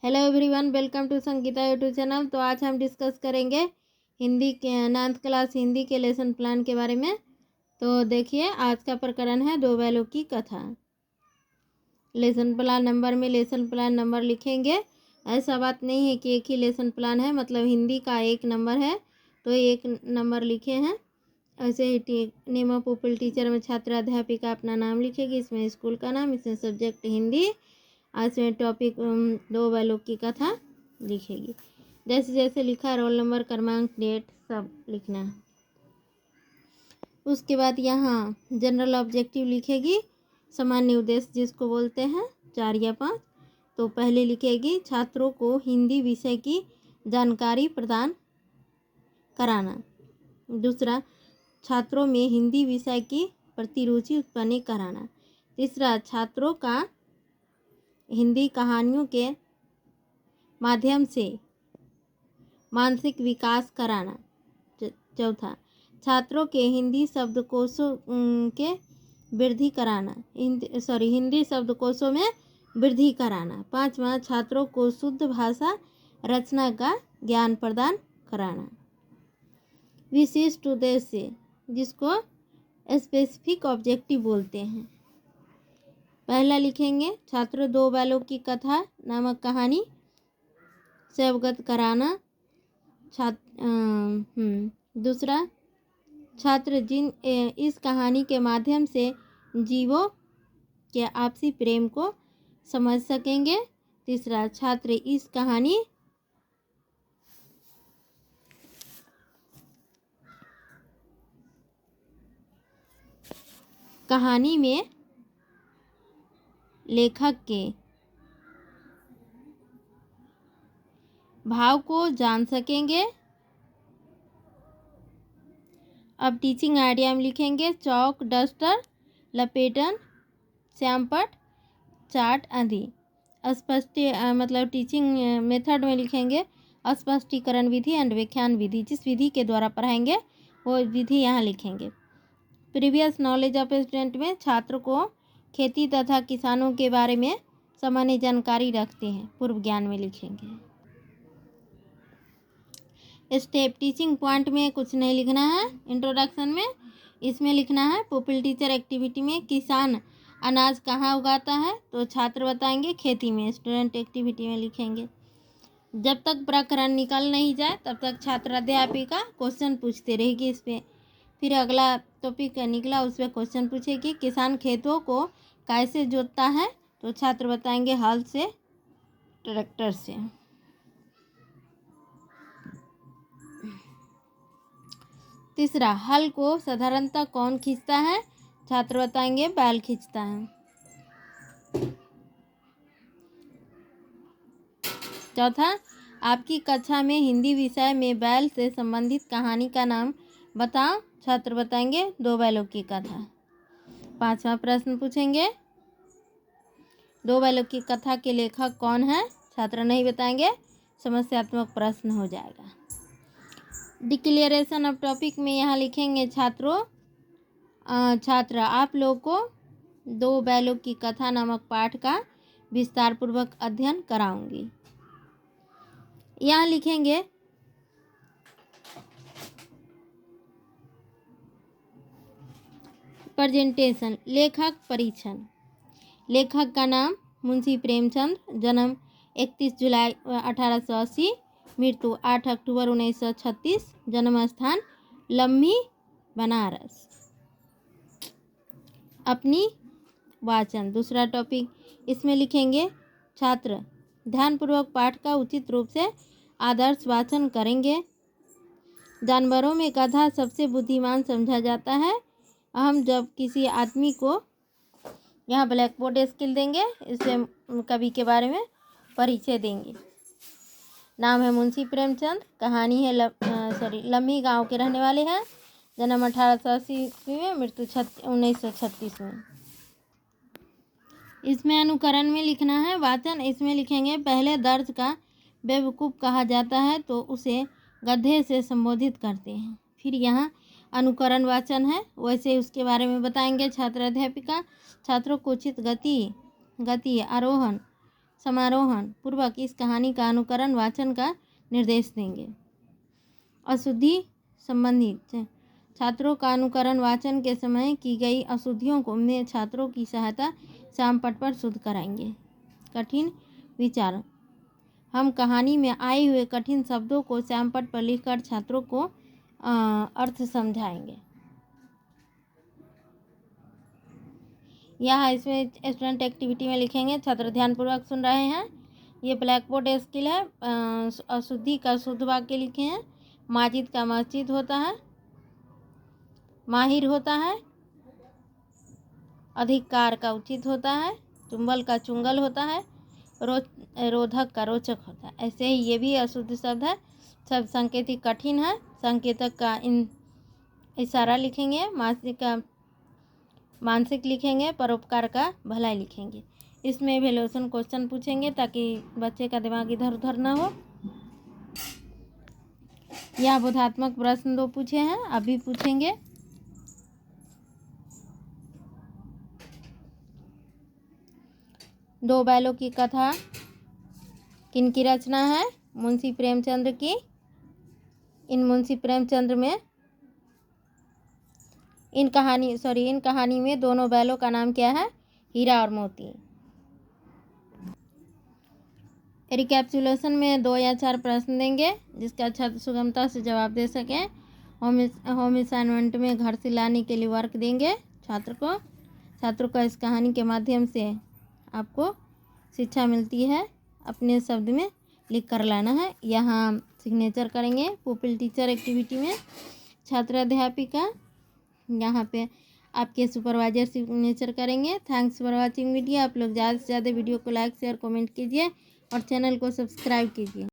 Hello everyone, welcome to Sangeeta YouTube channel. तो आज हम डिस्कस करेंगे हिंदी के 9th क्लास हिंदी के लेसन प्लान के बारे में। तो देखिए, आज का प्रकरण है दो बैलों की कथा। लेसन प्लान नंबर में लेसन प्लान नंबर लिखेंगे। ऐसा बात नहीं है कि एक ही लेसन प्लान है, मतलब हिंदी का एक नंबर है तो एक नंबर लिखे हैं। ऐसे ही नेम ऑफ पुपिल टीचर में छात्र अध्यापिका अपना नाम लिखेगी, इसमें स्कूल का नाम, इसमें सब्जेक्ट हिंदी, आज में टॉपिक दो बैलों की कथा लिखेगी। जैसे जैसे लिखा, रोल नंबर, क्रमांक, डेट सब लिखना है। उसके बाद यहाँ जनरल ऑब्जेक्टिव लिखेगी, सामान्य उद्देश्य जिसको बोलते हैं 4 या 5। तो पहले लिखेगी छात्रों को हिंदी विषय की जानकारी प्रदान कराना। दूसरा, छात्रों में हिंदी विषय की प्रति रुचि उत्पन्न कराना। तीसरा, छात्रों का हिंदी कहानियों के माध्यम से मानसिक विकास कराना। चौथा, छात्रों के हिंदी शब्दकोशों के वृद्धि कराना, हिंदी शब्दकोशों में वृद्धि कराना। पांचवा, छात्रों को शुद्ध भाषा रचना का ज्ञान प्रदान कराना। विशिष्ट उद्देश्य जिसको स्पेसिफिक ऑब्जेक्टिव बोलते हैं। पहला लिखेंगे छात्र दो बैलों की कथा नामक कहानी से अवगत कराना। दूसरा, छात्र इस कहानी के माध्यम से जीवों के आपसी प्रेम को समझ सकेंगे। तीसरा, छात्र इस कहानी में लेखक के भाव को जान सकेंगे। अब टीचिंग आइडिया में लिखेंगे चौक, डस्टर, लपेटन, श्यामपट, चार्ट आदि। मतलब टीचिंग मेथड में लिखेंगे स्पष्टीकरण विधि एंड व्याख्यान विधि। जिस विधि के द्वारा पढ़ाएंगे वो विधि यहाँ लिखेंगे। प्रीवियस नॉलेज ऑफ स्टूडेंट में छात्र को खेती तथा किसानों के बारे में सामान्य जानकारी रखते हैं, पूर्व ज्ञान में लिखेंगे। स्टेप टीचिंग पॉइंट में कुछ नहीं लिखना है। इंट्रोडक्शन में इसमें लिखना है पुपिल टीचर एक्टिविटी में किसान अनाज कहाँ उगाता है, तो छात्र बताएंगे खेती में। स्टूडेंट एक्टिविटी में लिखेंगे। जब तक प्रकरण निकल नहीं जाए तब तक छात्र अध्यापिका क्वेश्चन पूछते रहेगी इस पर। फिर अगला टॉपिक निकला, उस पर क्वेश्चन पूछेगी किसान खेतों को कैसे जोतता है, तो छात्र बताएंगे हल से, ट्रैक्टर से। तीसरा, हल को साधारणतः कौन खींचता है, छात्र बताएंगे बैल खींचता है। चौथा, आपकी कक्षा में हिंदी विषय में बैल से संबंधित कहानी का नाम बताओ, छात्र बताएंगे दो बैलों की कथा। पांचवा प्रश्न पूछेंगे दो बैलों की कथा के लेखक कौन है, छात्र नहीं बताएंगे, समस्यात्मक प्रश्न हो जाएगा। डिक्लेरेशन ऑफ टॉपिक में यहाँ लिखेंगे छात्र आप लोग को दो बैलों की कथा नामक पाठ का विस्तार पूर्वक अध्ययन कराऊंगी। यहाँ लिखेंगे प्रेजेंटेशन, लेखक परीक्षण। लेखक का नाम मुंशी प्रेमचंद, जन्म 31 जुलाई 1880, मृत्यु 8 अक्टूबर 1936, जन्म स्थान लम्ही, बनारस। अपनी वाचन। दूसरा टॉपिक इसमें लिखेंगे छात्र ध्यानपूर्वक पाठ का उचित रूप से आदर्श वाचन करेंगे। जानवरों में गधा सबसे बुद्धिमान समझा जाता है। हम जब किसी आदमी को, यहाँ ब्लैक बोर्ड स्किल देंगे, इससे कवि के बारे में परिचय देंगे। नाम है मुंशी प्रेमचंद, कहानी है लम्ही गांव के रहने वाले हैं, जन्म 1880 ईस्वी में, मृत्यु 1936 में। इसमें अनुकरण में लिखना है वाचन। इसमें लिखेंगे पहले दर्ज का बेवकूफ़ कहा जाता है तो उसे गधे से संबोधित करते हैं। फिर यहाँ अनुकरण वाचन है, वैसे उसके बारे में बताएंगे छात्र अध्यापिका। छात्रों को उचित गति आरोहण समारोहन पूर्वक इस कहानी का अनुकरण वाचन का निर्देश देंगे। अशुद्धि संबंधित छात्रों का अनुकरण वाचन के समय की गई अशुद्धियों को में छात्रों की सहायता श्यामपट्ट पर शुद्ध कराएंगे। कठिन विचार हम कहानी में आए हुए कठिन शब्दों को श्यामपट्ट पर लिखकर छात्रों को अर्थ समझाएंगे। यहाँ इसमें स्टूडेंट एक्टिविटी में लिखेंगे, छात्र ध्यानपूर्वक सुन रहे हैं। ये ब्लैक बोर्ड स्किल है। अशुद्धि का शुद्ध वाक्य लिखे हैं। माजिद का मस्जिद होता है, माहिर होता है, अधिकार का उचित होता है, चुंबल का चुंगल होता है, रोधक का रोचक होता है। ऐसे ही ये भी अशुद्ध शब्द है। सब संकेतिक कठिन है। संकेतक का इशारा लिखेंगे। मानसिक लिखेंगे। परोपकार का भलाई लिखेंगे। इसमें इवैल्यूएशन क्वेश्चन पूछेंगे ताकि बच्चे का दिमाग इधर उधर ना हो। यह बोधात्मक प्रश्न 2 पूछे हैं, अभी पूछेंगे। दो बैलों की कथा किनकी रचना है? मुंशी प्रेमचंद्र की। इन मुंशी प्रेमचंद्र में इन कहानी में दोनों बैलों का नाम क्या है? हीरा और मोती। रिकैप्सुलेशन में 2 या 4 प्रश्न देंगे जिसका छात्र सुगमता से जवाब दे सकें। होम असाइनमेंट में घर से लाने के लिए वर्क देंगे छात्रों को इस कहानी के माध्यम से आपको शिक्षा मिलती है, अपने शब्द में लिख कर लाना है। यहाँ सिग्नेचर करेंगे। पुपिल टीचर एक्टिविटी में छात्र अध्यापिका, यहाँ पे आपके सुपरवाइजर सिग्नेचर करेंगे। Thanks for watching video. आप लोग ज़्यादा से ज़्यादा वीडियो को लाइक शेयर कमेंट कीजिए और चैनल को सब्सक्राइब कीजिए।